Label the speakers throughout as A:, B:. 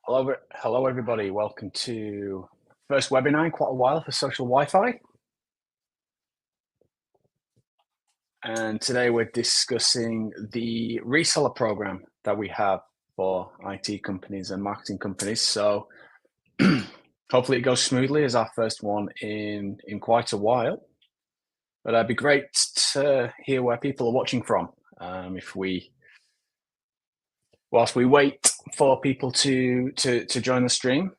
A: Hello, everybody. Welcome to first webinar in quite a while for Social Wi-Fi. And today we're discussing the reseller program that we have for IT companies and marketing companies. So hopefully it goes smoothly as our first one in quite a while. But it'd be great to hear where people are watching from. Whilst we wait for people to join the stream.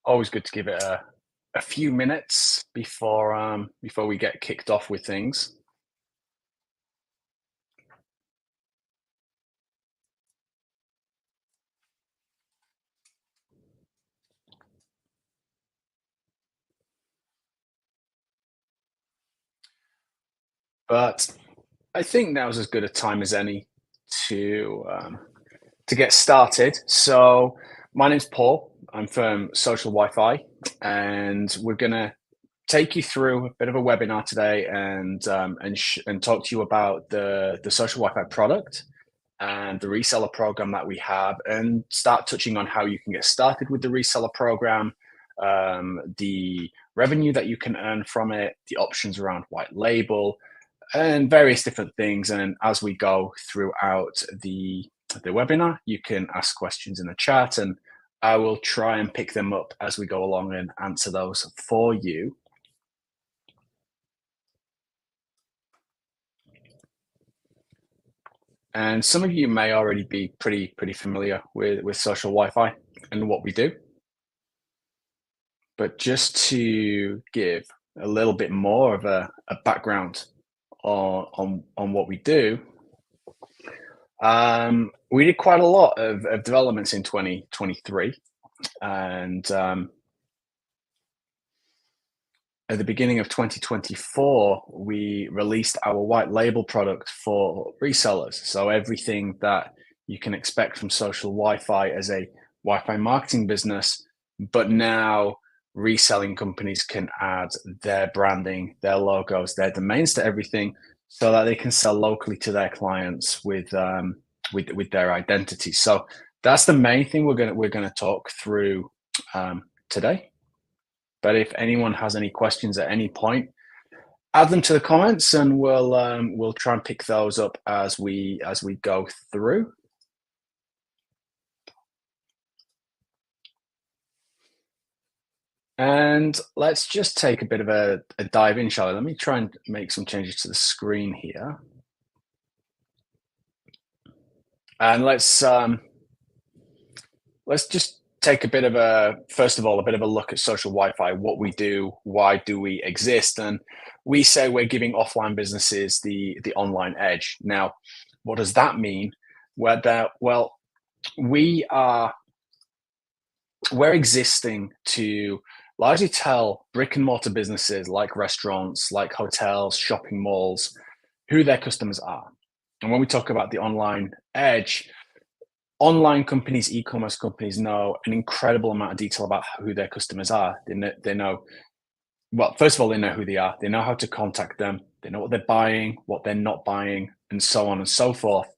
A: Always good to give it a few minutes before we get kicked off with things. But I think now's as good a time as any to get started. So my name's Paul. I'm from Social Wi-Fi, and we're gonna take you through a bit of a webinar today and talk to you about the Social Wi-Fi product and the reseller program that we have, and start touching on how you can get started with the reseller program, the revenue that you can earn from it, the options around white label, and various different things. And as we go throughout the webinar, you can ask questions in the chat, and I will try and pick them up as we go along and answer those for you. And some of you may already be pretty familiar with Social Wi-Fi and what we do. But just to give a little bit more of a background on what we do, we did quite a lot of developments in 2023, and at the beginning of 2024, we released our white label product for resellers. So everything that you can expect from Social Wi-Fi as a Wi-Fi marketing business, but now reselling companies can add their branding, their logos, their domains to everything, so that they can sell locally to their clients with their identity. So that's the main thing we're gonna talk through today. But if anyone has any questions at any point, add them to the comments, and we'll try and pick those up as we go through. And let's just take a bit of a dive in, shall we? Let me try and make some changes to the screen here. And let's just take a bit of a look at Social Wi-Fi, what we do, why do we exist. And we say we're giving offline businesses the online edge. Now, what does that mean? Well, we're existing to largely tell brick and mortar businesses like restaurants, like hotels, shopping malls, who their customers are. And when we talk about the online edge, online companies, e-commerce companies know an incredible amount of detail about who their customers are. They know, well, first of all, they know who they are. They know how to contact them. They know what they're buying, what they're not buying, and so on and so forth.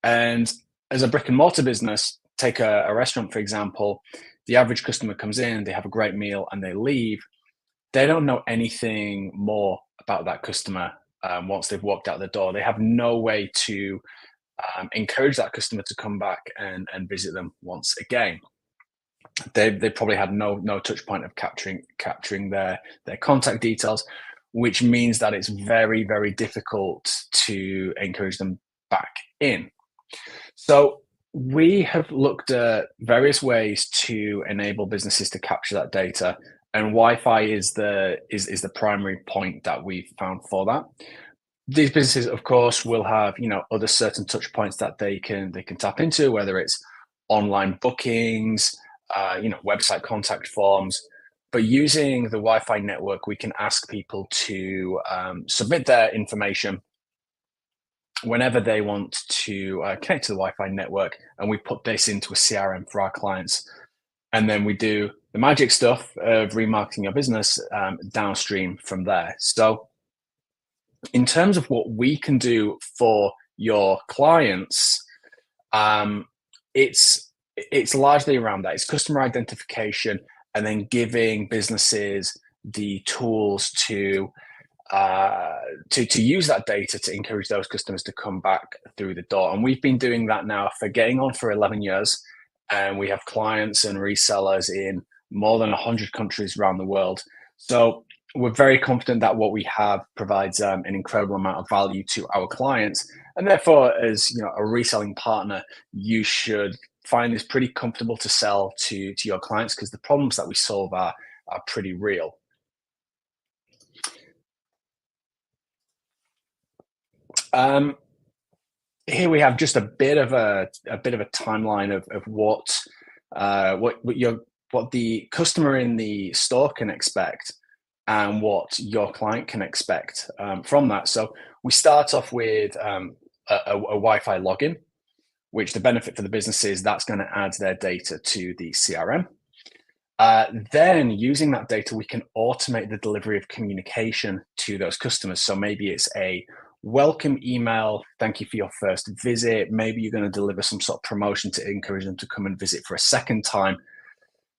A: And as a brick and mortar business, take a restaurant, for example, the average customer comes in, they have a great meal, and they leave. They don't know anything more about that customer once they've walked out the door. They have no way to encourage that customer to come back and visit them once again. They probably had no touch point of capturing their contact details, which means that it's very difficult to encourage them back in. So we have looked at various ways to enable businesses to capture that data, and Wi-Fi is the primary point that we've found for that. These businesses, of course, will have other certain touch points that they can tap into, whether it's online bookings, website contact forms. But using the Wi-Fi network, we can ask people to submit their information whenever they want to connect to the Wi-Fi network, and we put this into a CRM for our clients. And then we do the magic stuff of remarketing your business downstream from there. So in terms of what we can do for your clients, it's largely around that. It's customer identification, and then giving businesses the tools to use that data to encourage those customers to come back through the door. And we've been doing that now for getting on for 11 years. And we have clients and resellers in more than 100 countries around the world. So we're very confident that what we have provides an incredible amount of value to our clients. And therefore, as a reselling partner, you should find this pretty comfortable to sell to your clients, because the problems that we solve are pretty real. Here we have just a bit of a timeline of what the customer in the store can expect and what your client can expect from that. So we start off with a Wi-Fi login, which the benefit for the business is that's going to add their data to the CRM. Then using that data, we can automate the delivery of communication to those customers. So maybe it's a welcome email, thank you for your first visit. Maybe you're going to deliver some sort of promotion to encourage them to come and visit for a second time.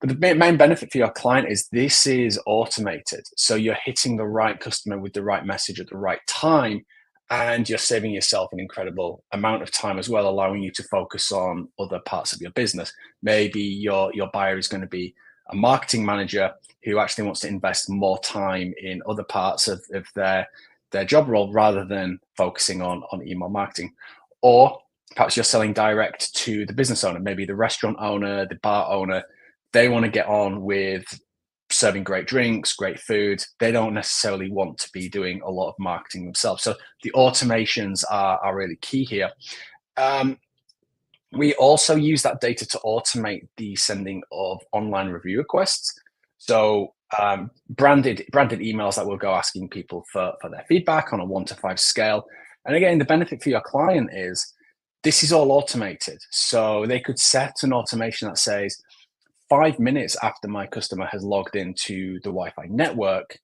A: But the main benefit for your client is this is automated. So you're hitting the right customer with the right message at the right time, and you're saving yourself an incredible amount of time as well, allowing you to focus on other parts of your business. Maybe your buyer is going to be a marketing manager who actually wants to invest more time in other parts of their job role rather than focusing on email marketing. Or perhaps you're selling direct to the business owner, maybe the restaurant owner, the bar owner. They want to get on with serving great drinks, great food. They don't necessarily want to be doing a lot of marketing themselves. So the automations are really key here. We also use that data to automate the sending of online review requests. So branded emails that will go asking people for their feedback on a 1 to 5 scale. And again, the benefit for your client is this is all automated. So they could set an automation that says 5 minutes after my customer has logged into the Wi-Fi network,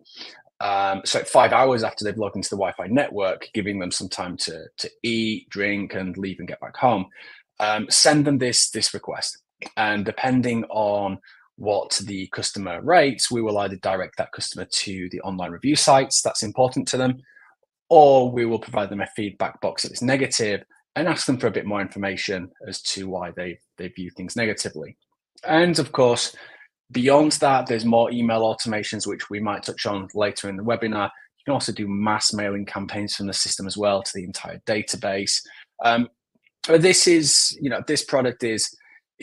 A: so 5 hours after they've logged into the Wi-Fi network, giving them some time to eat, drink, and leave and get back home, send them this request. And depending on what the customer rates, we will either direct that customer to the online review sites that's important to them, or we will provide them a feedback box that is negative and ask them for a bit more information as to why they view things negatively. And of course, beyond that, there's more email automations, which we might touch on later in the webinar. You can also do mass mailing campaigns from the system as well to the entire database. But this product is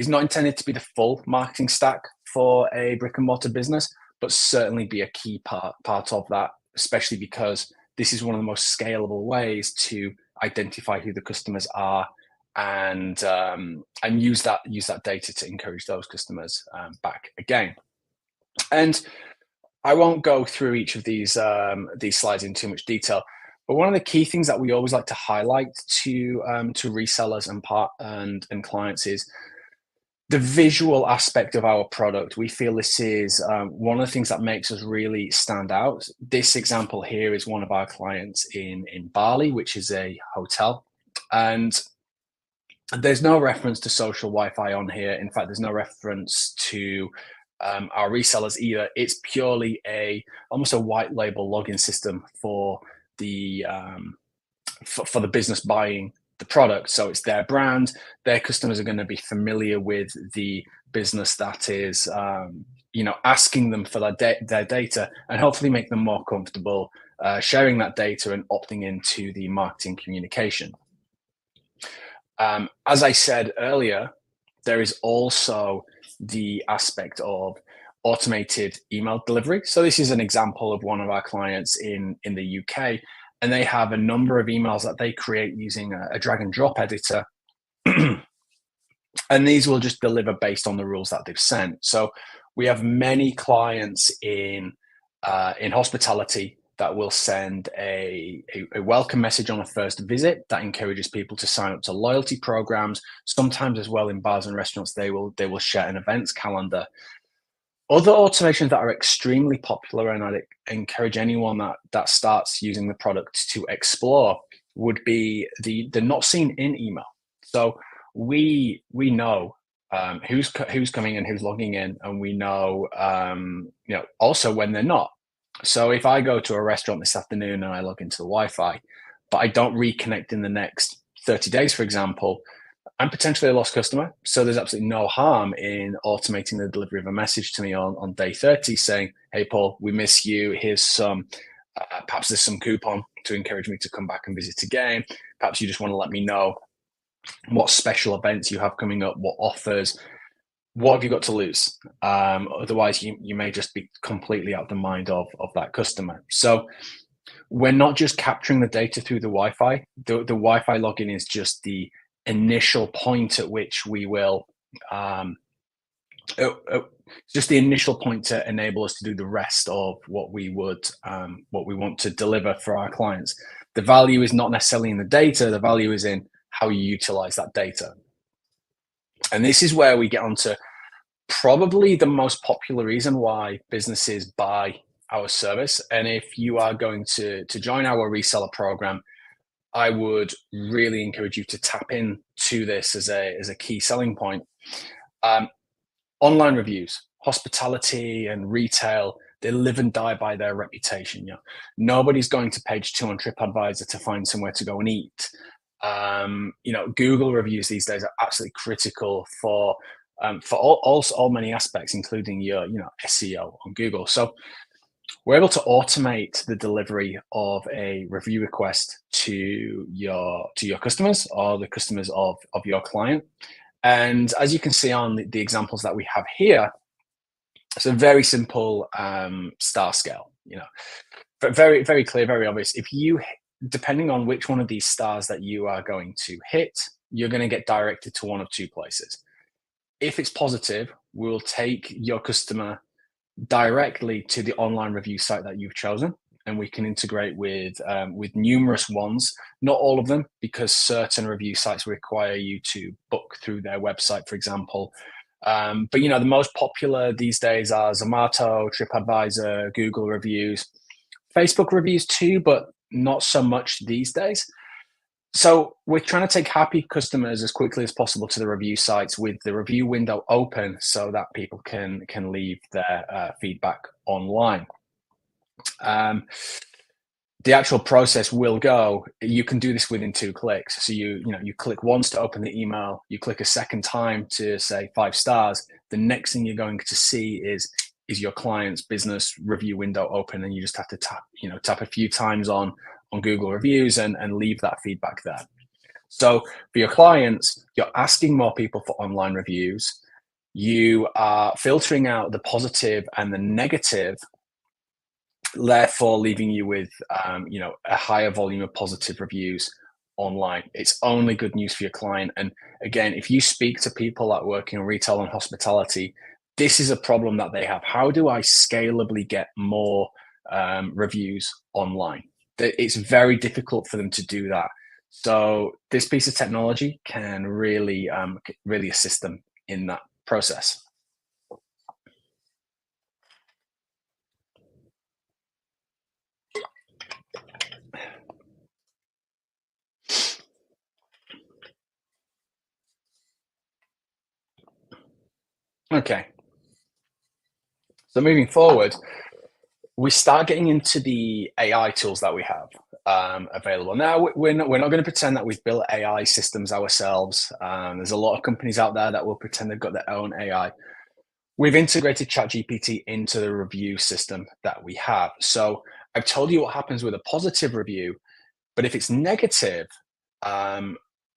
A: not intended to be the full marketing stack for a brick and mortar business, but certainly be a key part of that, especially because this is one of the most scalable ways to identify who the customers are and use that data to encourage those customers back again. And I won't go through each of these slides in too much detail, but one of the key things that we always like to highlight to resellers and clients is the visual aspect of our product. We feel this is one of the things that makes us really stand out. This example here is one of our clients in Bali, which is a hotel. And there's no reference to Social Wi-Fi on here. In fact, there's no reference to our resellers either. It's purely almost a white label login system for the business buying the product. So it's their brand. Their customers are going to be familiar with the business that is asking them for their data, and hopefully make them more comfortable sharing that data and opting into the marketing communication. As I said earlier, there is also the aspect of automated email delivery. So this is an example of one of our clients in the UK, and they have a number of emails that they create using a drag and drop editor. And these will just deliver based on the rules that they've sent. So we have many clients in hospitality that will send a welcome message on a first visit that encourages people to sign up to loyalty programs. Sometimes as well in bars and restaurants, they will share an events calendar. Other automations that are extremely popular, and I'd encourage anyone that starts using the product to explore, would be the not seen in email. So we know who's coming and who's logging in, and we know also when they're not. So if I go to a restaurant this afternoon and I log into the Wi-Fi, but I don't reconnect in the next 30 days, for example, I'm potentially a lost customer. So there's absolutely no harm in automating the delivery of a message to me on day 30 saying, hey, Paul, we miss you. Here's some, perhaps there's some coupon to encourage me to come back and visit again. Perhaps you just want to let me know what special events you have coming up, what offers, what have you got to lose? Otherwise, you may just be completely out of the mind of that customer. So we're not just capturing the data through the Wi-Fi. The Wi-Fi login is just the initial point at which we will just the initial point to enable us to do the rest of what we want to deliver for our clients. The value is not necessarily in the data. The value is in how you utilize that data. And this is where we get onto probably the most popular reason why businesses buy our service. And if you are going to join our reseller program, I would really encourage you to tap into this as a key selling point. Online reviews, hospitality and retail, they live and die by their reputation. Nobody's going to page 2 on TripAdvisor to find somewhere to go and eat. Google reviews these days are absolutely critical for all many aspects, including your SEO on Google. So we're able to automate the delivery of a review request to your customers or the customers of your client. And as you can see on the examples that we have here, it's a very simple star scale. But very, very clear, very obvious. If you, depending on which one of these stars that you are going to hit, you're going to get directed to one of two places. If it's positive, we'll take your customer directly to the online review site that you've chosen, and we can integrate with numerous ones. Not all of them, because certain review sites require you to book through their website, for example. But the most popular these days are Zomato, TripAdvisor, Google reviews, Facebook reviews too, but not so much these days. So we're trying to take happy customers as quickly as possible to the review sites with the review window open so that people can leave their feedback online. The actual process will go, you can do this within 2 clicks. So you click once to open the email, you click a second time to say 5 stars. The next thing you're going to see is your client's business review window open, and you just have to tap a few times on Google reviews and leave that feedback there. So for your clients, you're asking more people for online reviews. You are filtering out the positive and the negative, therefore leaving you with a higher volume of positive reviews online. It's only good news for your client. And again, if you speak to people that work in retail and hospitality, this is a problem that they have. How do I scalably get more reviews online? It's very difficult for them to do that. So this piece of technology can really assist them in that process. Okay. So moving forward, we start getting into the AI tools that we have available. Now, we're not going to pretend that we've built AI systems ourselves. There's a lot of companies out there that will pretend they've got their own AI. We've integrated ChatGPT into the review system that we have. So I've told you what happens with a positive review, but if it's negative,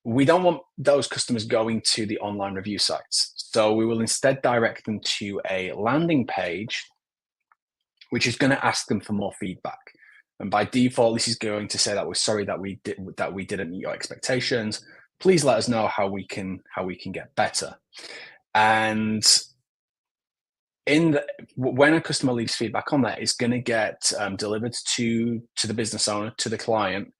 A: we don't want those customers going to the online review sites. So we will instead direct them to a landing page, which is going to ask them for more feedback. And by default, this is going to say that we're sorry that we didn't meet your expectations. Please let us know how we can get better. And when a customer leaves feedback on that, it's going to get delivered to the business owner, to the client,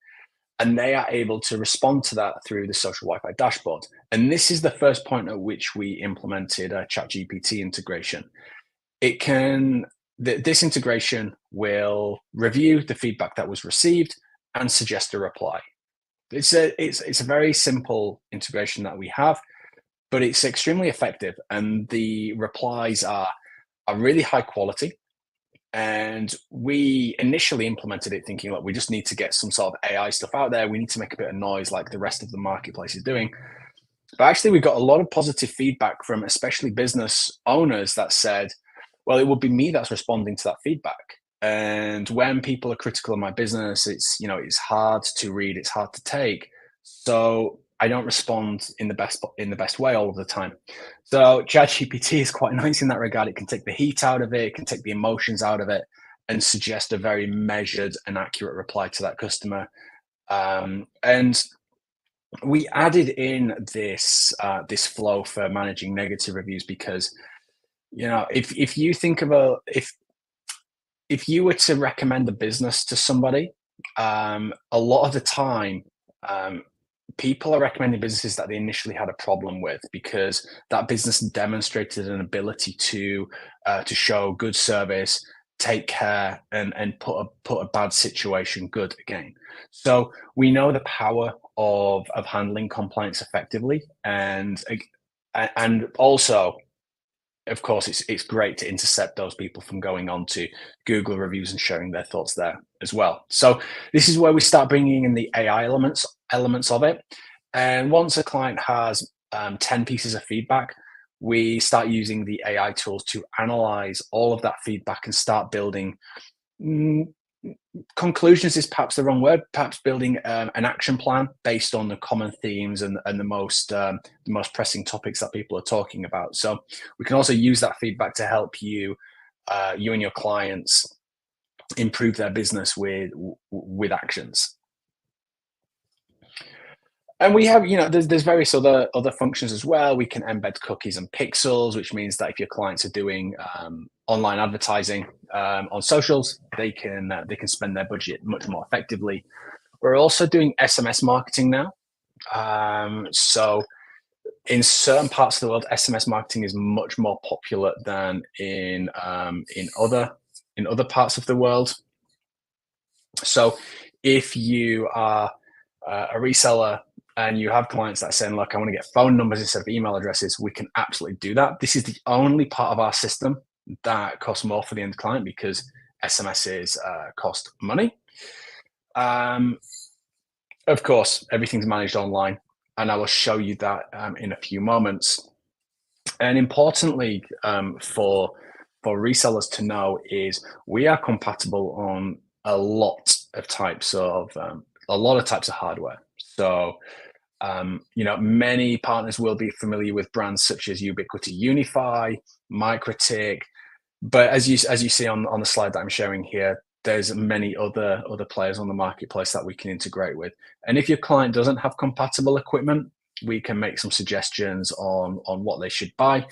A: and they are able to respond to that through the Social Wi-Fi dashboard. And this is the first point at which we implemented a ChatGPT integration. This integration will review the feedback that was received and suggest a reply. It's a very simple integration that we have, but it's extremely effective, and the replies are really high quality. And we initially implemented it thinking, look, we just need to get some sort of AI stuff out there. We need to make a bit of noise like the rest of the marketplace is doing. But actually, we got a lot of positive feedback from especially business owners that said, well, it would be me that's responding to that feedback. And when people are critical of my business, it's hard to read, it's hard to take. So I don't respond in the best way all of the time. So ChatGPT is quite nice in that regard. It can take the heat out of it, it can take the emotions out of it, and suggest a very measured and accurate reply to that customer. And we added in this flow for managing negative reviews because if you think of if you were to recommend a business to somebody, a lot of the time, people are recommending businesses that they initially had a problem with because that business demonstrated an ability to show good service, take care, and put a bad situation good again. So we know the power of handling complaints effectively, and also, of course, it's great to intercept those people from going on to Google reviews and sharing their thoughts there as well. So this is where we start bringing in the AI elements of it. And once a client has 10 pieces of feedback, we start using the AI tools to analyze all of that feedback and start building conclusions is perhaps the wrong word, perhaps building an action plan based on the common themes and the most pressing topics that people are talking about. So we can also use that feedback to help you and your clients improve their business with actions. And we have, there's various other functions as well. We can embed cookies and pixels, which means that if your clients are doing online advertising on socials, they can spend their budget much more effectively. We're also doing SMS marketing now. So in certain parts of the world, SMS marketing is much more popular than in other parts of the world. So if you are a reseller and you have clients that are saying, look, I want to get phone numbers instead of email addresses, we can absolutely do that. This is the only part of our system that costs more for the end client because SMSs cost money. Of course, everything's managed online, and I will show you that in a few moments. And importantly, for resellers to know is we are compatible on a lot of types of hardware. So many partners will be familiar with brands such as Ubiquiti Unify, MikroTik, but as you see on the slide that I'm showing here, there's many other players on the marketplace that we can integrate with. And if your client doesn't have compatible equipment, we can make some suggestions on what they should buy.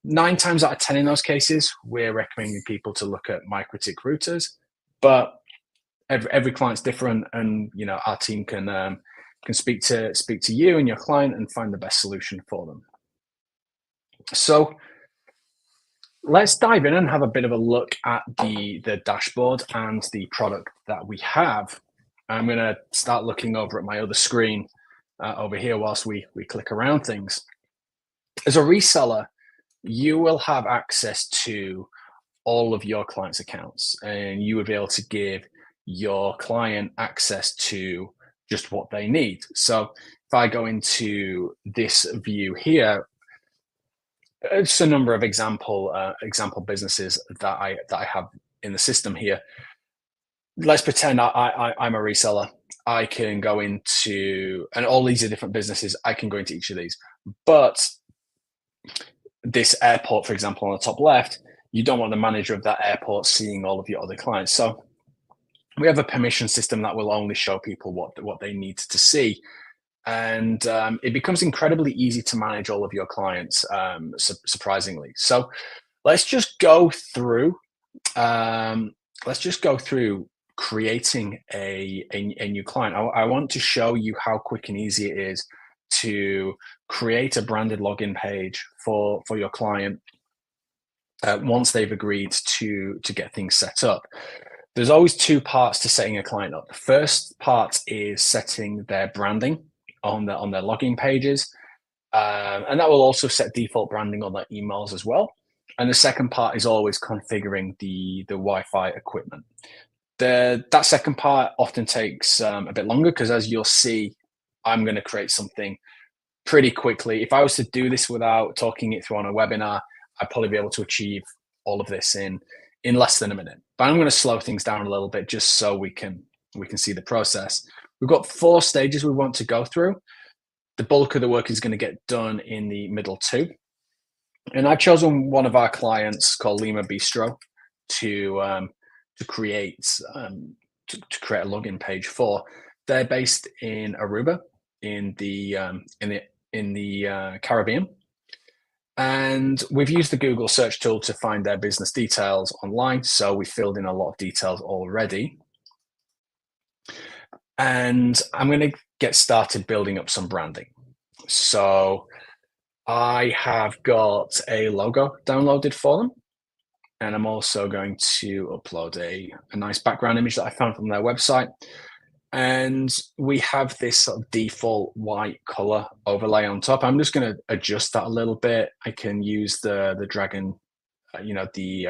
A: 9 times out of 10 in those cases, we're recommending people to look at MikroTik routers, but every client's different, and our team can speak to you and your client and find the best solution for them. So let's dive in and have a bit of a look at the dashboard and the product that we have. I'm going to start looking over at my other screen over here whilst we click around things. As a reseller, you will have access to all of your clients' accounts, and you would be able to give your client access to just what they need. So if I go into this view here, it's a number of example businesses that I have in the system here. Let's pretend I'm a reseller. I can go into, and all these are different businesses. I can go into each of these, but this airport, for example, on the top left, you don't want the manager of that airport seeing all of your other clients. So we have a permission system that will only show people what they need to see. And it becomes incredibly easy to manage all of your clients, surprisingly. So let's just go through. Um, let's just go through creating a new client. I want to show you how quick and easy it is to create a branded login page for your client once they've agreed to get things set up. There's always two parts to setting a client up. The first part is setting their branding on their login pages, and that will also set default branding on their emails as well. And the second part is always configuring the Wi-Fi equipment. That second part often takes a bit longer because, as you'll see, I'm going to create something pretty quickly. If I was to do this without talking it through on a webinar, I'd probably be able to achieve all of this in less than a minute. But I'm going to slow things down a little bit just so we can see the process. We've got 4 stages we want to go through. The bulk of the work is going to get done in the middle 2. And I've chosen one of our clients called Lima Bistro to create to create a login page for. They're based in Aruba in the Caribbean, and we've used the Google search tool to find their business details online. So we filled in a lot of details already, and I'm going to get started building up some branding. So I have got a logo downloaded for them, and I'm also going to upload a nice background image that I found from their website. And we have this sort of default white color overlay on top. I'm just going to adjust that a little bit. I can use the dragon, the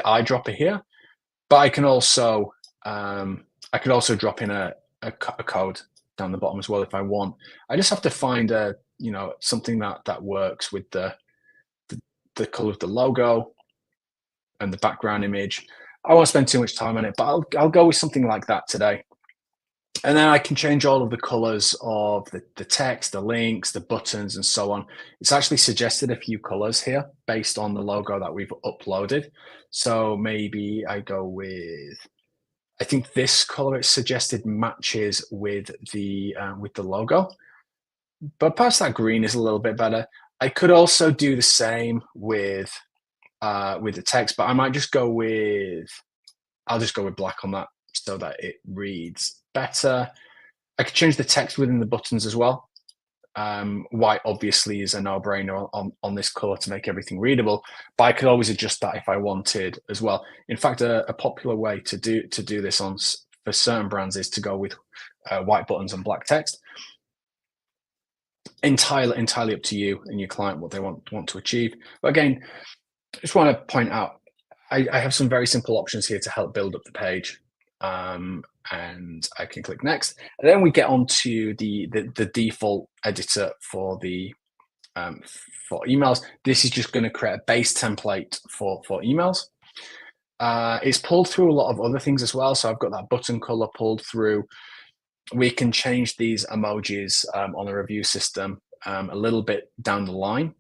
A: eyedropper here, but I can also drop in a code down the bottom as well if I want. I just have to find something that works with the color of the logo and the background image. I won't spend too much time on it, but I'll go with something like that today. And then I can change all of the colors of the text, the links, the buttons, and so on. It's actually suggested a few colors here based on the logo that we've uploaded. So maybe I go with, I think this color it's suggested matches with the logo, but perhaps that green is a little bit better. I could also do the same with the text, but I might just go with, I'll just go with black on that so that it reads better. I could change the text within the buttons as well. White obviously is a no-brainer on this color to make everything readable, but I could always adjust that if I wanted as well. In fact, a popular way to do this for certain brands is to go with white buttons and black text. Entirely up to you and your client what they want to achieve. But again, I just want to point out I have some very simple options here to help build up the page. And I can click next, and then we get onto the default editor for for emails. This is just going to create a base template for emails. It's pulled through a lot of other things as well. So I've got that button color pulled through. We can change these emojis on the review system a little bit down the line.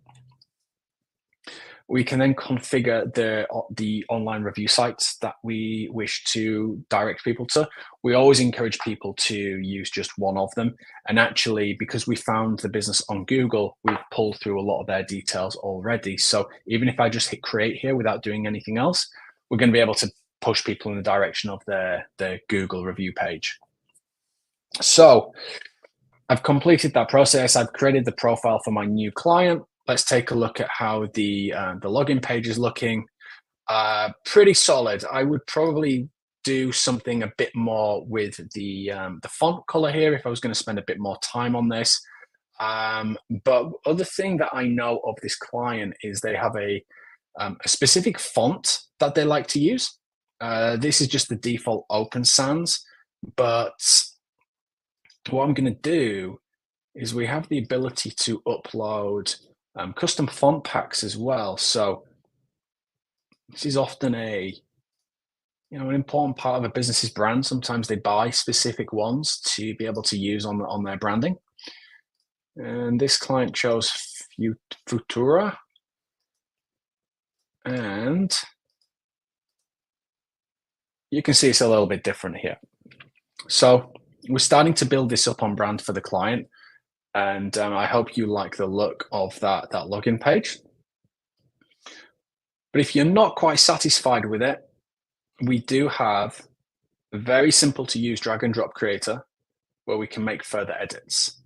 A: We can then configure the online review sites that we wish to direct people to. We always encourage people to use just one of them. And actually, because we found the business on Google, we've pulled through a lot of their details already. So even if I just hit create here without doing anything else, we're going to be able to push people in the direction of their Google review page. So I've completed that process. I've created the profile for my new client. Let's take a look at how the login page is looking. Pretty solid. I would probably do something a bit more with the font color here if I was going to spend a bit more time on this. But other thing that I know of this client is they have a specific font that they like to use. This is just the default Open Sans, but what I'm going to do is we have the ability to upload custom font packs as well. So this is often an important part of a business's brand. Sometimes they buy specific ones to be able to use on their branding. And this client chose Futura, and you can see it's a little bit different here. So we're starting to build this up on brand for the client. And I hope you like the look of that login page. But if you're not quite satisfied with it, we do have a very simple to use drag and drop creator where we can make further edits.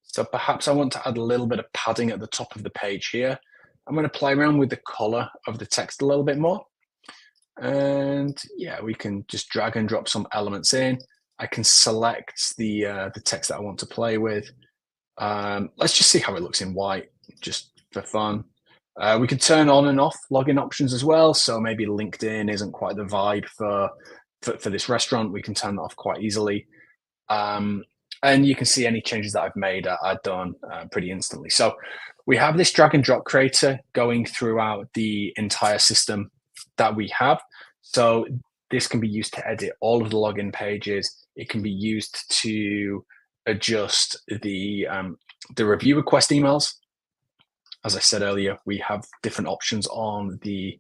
A: So perhaps I want to add a little bit of padding at the top of the page here. I'm going to play around with the color of the text a little bit more. And yeah, we can just drag and drop some elements in. I can select the text that I want to play with. Let's just see how it looks in white, just for fun. We can turn on and off login options as well. So maybe LinkedIn isn't quite the vibe for this restaurant. We can turn that off quite easily. And you can see any changes that I've made are done pretty instantly. So we have this drag and drop creator going throughout the entire system that we have. So this can be used to edit all of the login pages. It can be used to adjust the review request emails. As I said earlier, we have different options on the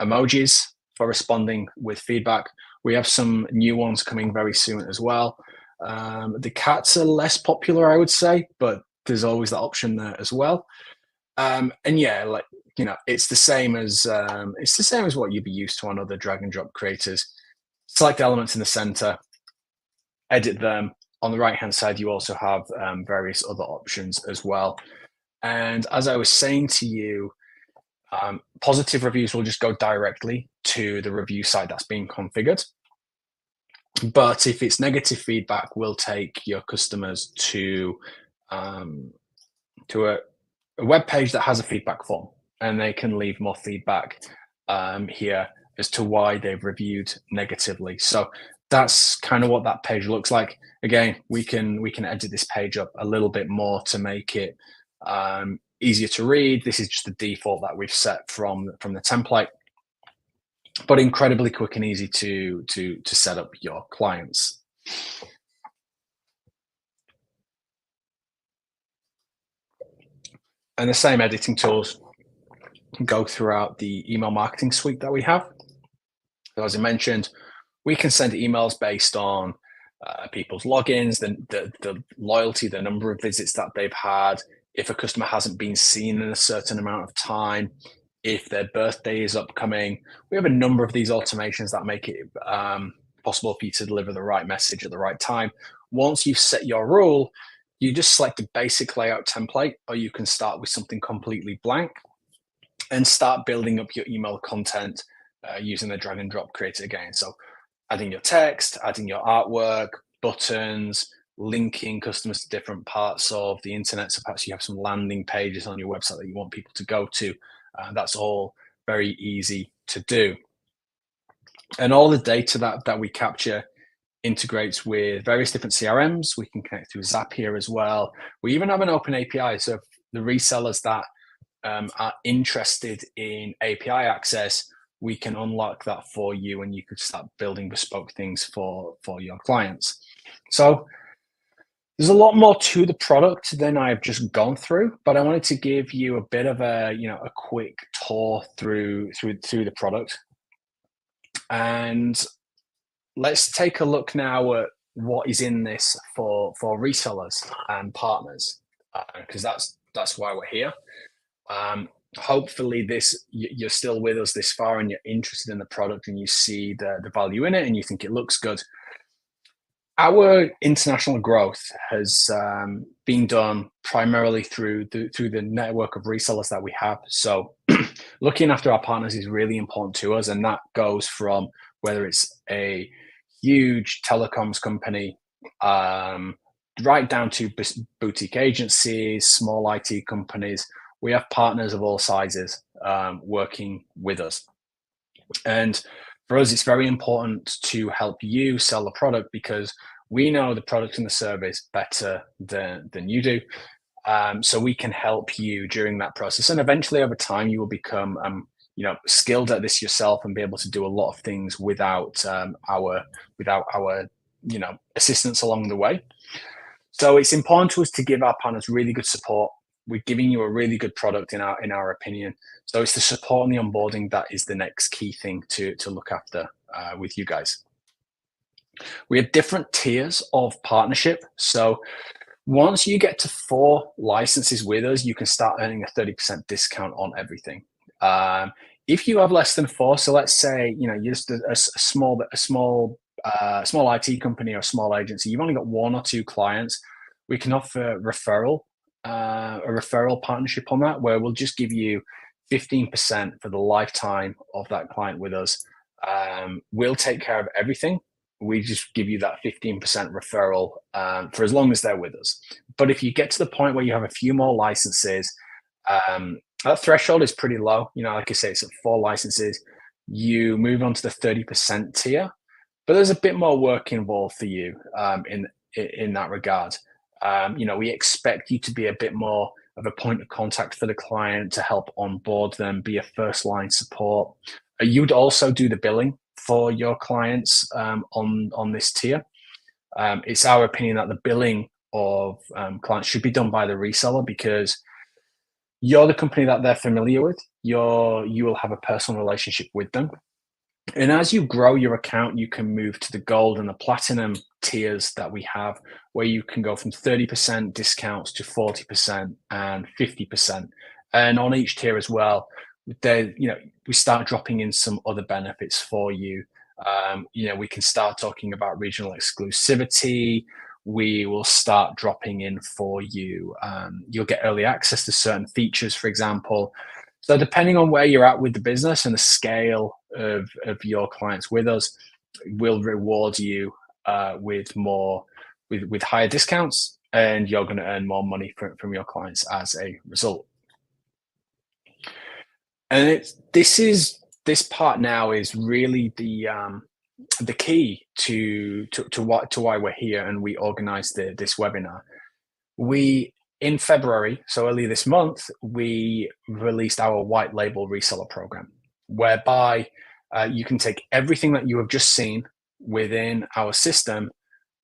A: emojis for responding with feedback. We have some new ones coming very soon as well. The cats are less popular, I would say, but there's always that option there as well. And yeah, like, you know, it's the same as what you'd be used to on other drag and drop creators. Select elements in the center, edit them. On the right hand side, you also have various other options as well. And as I was saying to you, positive reviews will just go directly to the review site that's being configured. But if it's negative feedback, we'll take your customers to a web page that has a feedback form, and they can leave more feedback here as to why they've reviewed negatively. So that's kind of what that page looks like. Again, we can edit this page up a little bit more to make it easier to read. This is just the default that we've set from the template, but incredibly quick and easy to set up your clients. And the same editing tools go throughout the email marketing suite that we have. So as I mentioned, we can send emails based on people's logins, the loyalty, the number of visits that they've had, if a customer hasn't been seen in a certain amount of time, if their birthday is upcoming. We have a number of these automations that make it possible for you to deliver the right message at the right time. Once you've set your rule, you just select a basic layout template, or you can start with something completely blank and start building up your email content using the drag and drop creator again. So adding your text, adding your artwork, buttons, linking customers to different parts of the internet. So perhaps you have some landing pages on your website that you want people to go to. That's all very easy to do. And all the data that we capture integrates with various different CRMs. We can connect through Zapier as well. We even have an open API. So if the resellers that are interested in API access, we can unlock that for you, and you could start building bespoke things for your clients. So there's a lot more to the product than I've just gone through, but I wanted to give you a bit of a quick tour through the product. And let's take a look now at what is in this for resellers and partners, because that's why we're here. Hopefully you're still with us this far and you're interested in the product and you see the value in it and you think it looks good. Our international growth has been done primarily through the network of resellers that we have. So looking after our partners is really important to us, and that goes from whether it's a huge telecoms company right down to boutique agencies, small IT companies. We have partners of all sizes working with us. And for us, it's very important to help you sell the product because we know the product and the service better than you do. So we can help you during that process. And eventually over time, you will become skilled at this yourself and be able to do a lot of things without our assistance along the way. So it's important to us to give our partners really good support. We're giving you a really good product in our opinion. So it's the support and the onboarding that is the next key thing to look after with you guys. We have different tiers of partnership. So once you get to 4 licenses with us, you can start earning a 30% discount on everything. If you have less than 4, so let's say you're just a small IT company or a small agency, you've only got 1 or 2 clients, we can offer a referral partnership on that, where we'll just give you 15% for the lifetime of that client with us. We'll take care of everything. We just give you that 15% referral for as long as they're with us. But if you get to the point where you have a few more licenses, that threshold is pretty low. Like I say, it's at 4 licenses. You move on to the 30% tier, but there's a bit more work involved for you in that regard. We expect you to be a bit more of a point of contact for the client, to help onboard them, be a first line support. You'd also do the billing for your clients on this tier. It's our opinion that the billing of clients should be done by the reseller, because you're the company that they're familiar with. You will have a personal relationship with them. And as you grow your account, you can move to the gold and the platinum tiers that we have, where you can go from 30% discounts to 40% and 50%. And on each tier as well, we start dropping in some other benefits for you. We can start talking about regional exclusivity. We will start dropping in for you. You'll get early access to certain features, for example. So depending on where you're at with the business and the scale of your clients with us, we'll reward you with higher discounts, and you're going to earn more money from your clients as a result. And this part now is really the key to why we're here, and we organized this webinar. In February, so earlier this month, we released our white label reseller program, whereby you can take everything that you have just seen within our system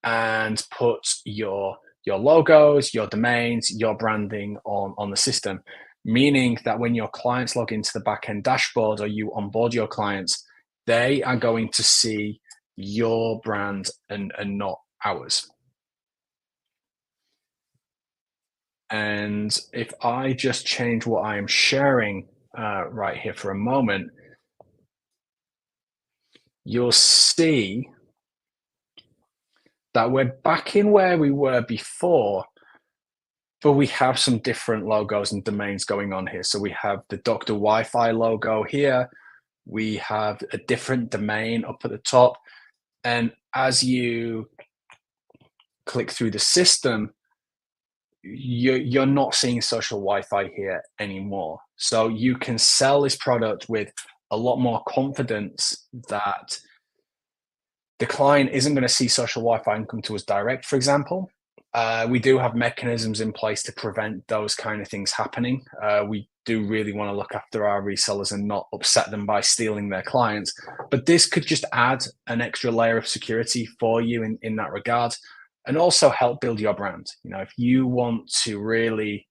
A: and put your logos, your domains, your branding on the system, meaning that when your clients log into the backend dashboard or you onboard your clients, they are going to see your brand and not ours. And if I just change what I am sharing right here for a moment, you'll see that we're back in where we were before, but we have some different logos and domains going on here. So we have the Dr. Wi-Fi logo here. We have a different domain up at the top. And as you click through the system, you're not seeing Social Wi-Fi here anymore. So you can sell this product with a lot more confidence that the client isn't going to see Social Wi-Fi and come to us direct, for example. We do have mechanisms in place to prevent those kind of things happening. We do really want to look after our resellers and not upset them by stealing their clients. But this could just add an extra layer of security for you in that regard, and also help build your brand. If you want to really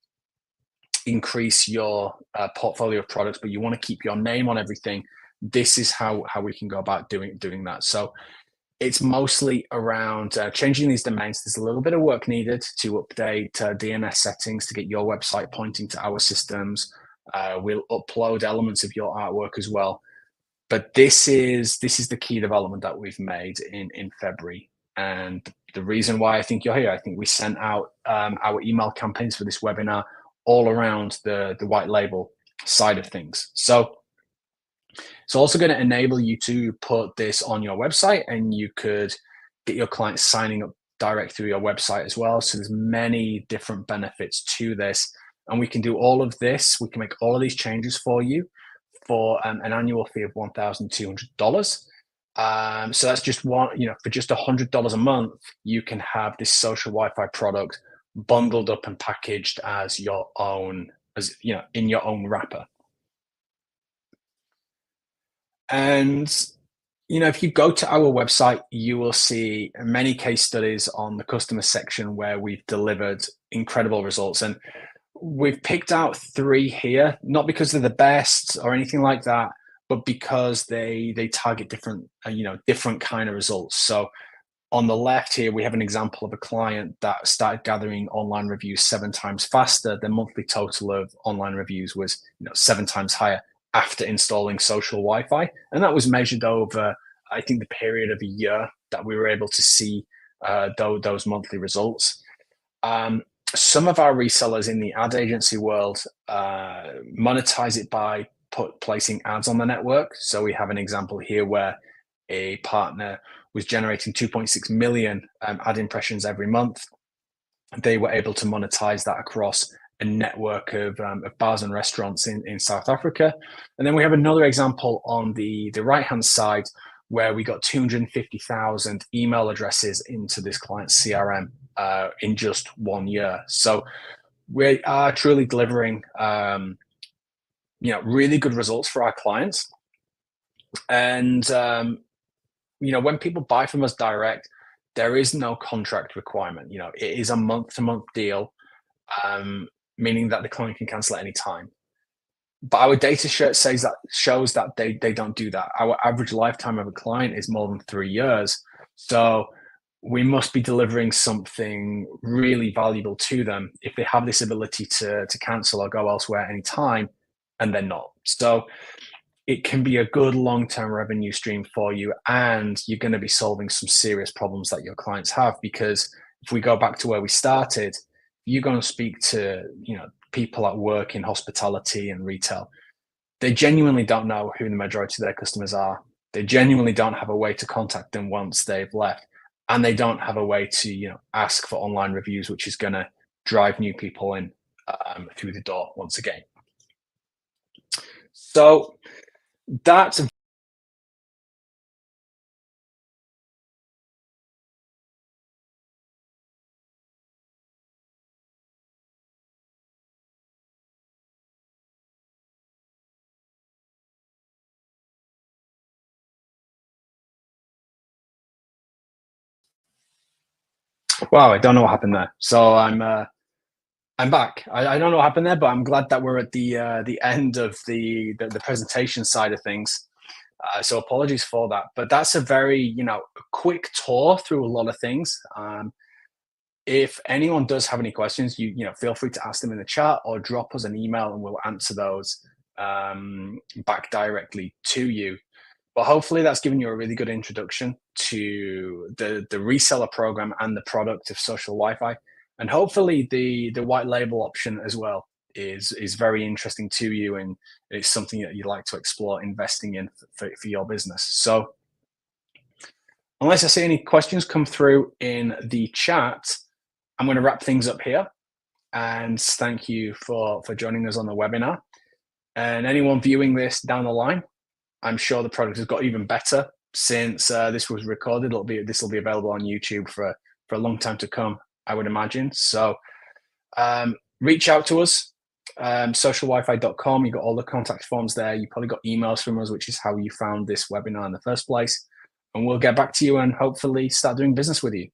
A: increase your portfolio of products, but you want to keep your name on everything, this is how we can go about doing that. So it's mostly around changing these domains. There's a little bit of work needed to update DNS settings to get your website pointing to our systems. We'll upload elements of your artwork as well. But this is the key development that we've made in February. And the reason why I think you're here, I think we sent out our email campaigns for this webinar all around the white label side of things. So it's also going to enable you to put this on your website, and you could get your clients signing up direct through your website as well. So there's many different benefits to this, and we can do all of this. We can make all of these changes for you for an annual fee of $1,200. So that's just one, for just $100 a month, you can have this Social Wi-Fi product bundled up and packaged as your own, in your own wrapper. And, if you go to our website, you will see many case studies on the customer section where we've delivered incredible results. And we've picked out 3 here, not because they're the best or anything like that, but because they target different kind of results. So on the left here, we have an example of a client that started gathering online reviews 7 times faster. Their monthly total of online reviews was 7 times higher after installing Social Wi-Fi. And that was measured over, I think, the period of a year that we were able to see those monthly results. Some of our resellers in the ad agency world monetize it by placing ads on the network. So we have an example here where a partner was generating 2.6 million ad impressions every month. They were able to monetize that across a network of bars and restaurants in South Africa. And then we have another example on the right-hand side where we got 250,000 email addresses into this client's CRM in just 1 year. So we are truly delivering really good results for our clients. And when people buy from us direct, there is no contract requirement. It is a month-to-month deal, meaning that the client can cancel at any time. But our data shows that they don't do that. Our average lifetime of a client is more than 3 years. So we must be delivering something really valuable to them if they have this ability to cancel or go elsewhere at any time, and they're not. So it can be a good long-term revenue stream for you, and you're going to be solving some serious problems that your clients have. Because if we go back to where we started, you're going to speak to people at work in hospitality and retail. They genuinely don't know who the majority of their customers are. They genuinely don't have a way to contact them once they've left, and they don't have a way to ask for online reviews, which is going to drive new people in through the door once again. So that's wow. I don't know what happened there. So I'm back. I don't know what happened there, but I'm glad that we're at the end of the presentation side of things. So apologies for that, but that's a very quick tour through a lot of things. If anyone does have any questions, you feel free to ask them in the chat or drop us an email, and we'll answer those back directly to you. But hopefully that's given you a really good introduction to the reseller program and the product of Social Wi-Fi. And hopefully the white label option as well is very interesting to you, and it's something that you'd like to explore investing in for your business. So unless I see any questions come through in the chat, I'm going to wrap things up here. And thank you for joining us on the webinar. And anyone viewing this down the line, I'm sure the product has got even better since this was recorded. This will be available on YouTube for a long time to come, I would imagine. So reach out to us, socialwifi.com. You got all the contact forms there. You probably got emails from us, which is how you found this webinar in the first place. And we'll get back to you and hopefully start doing business with you.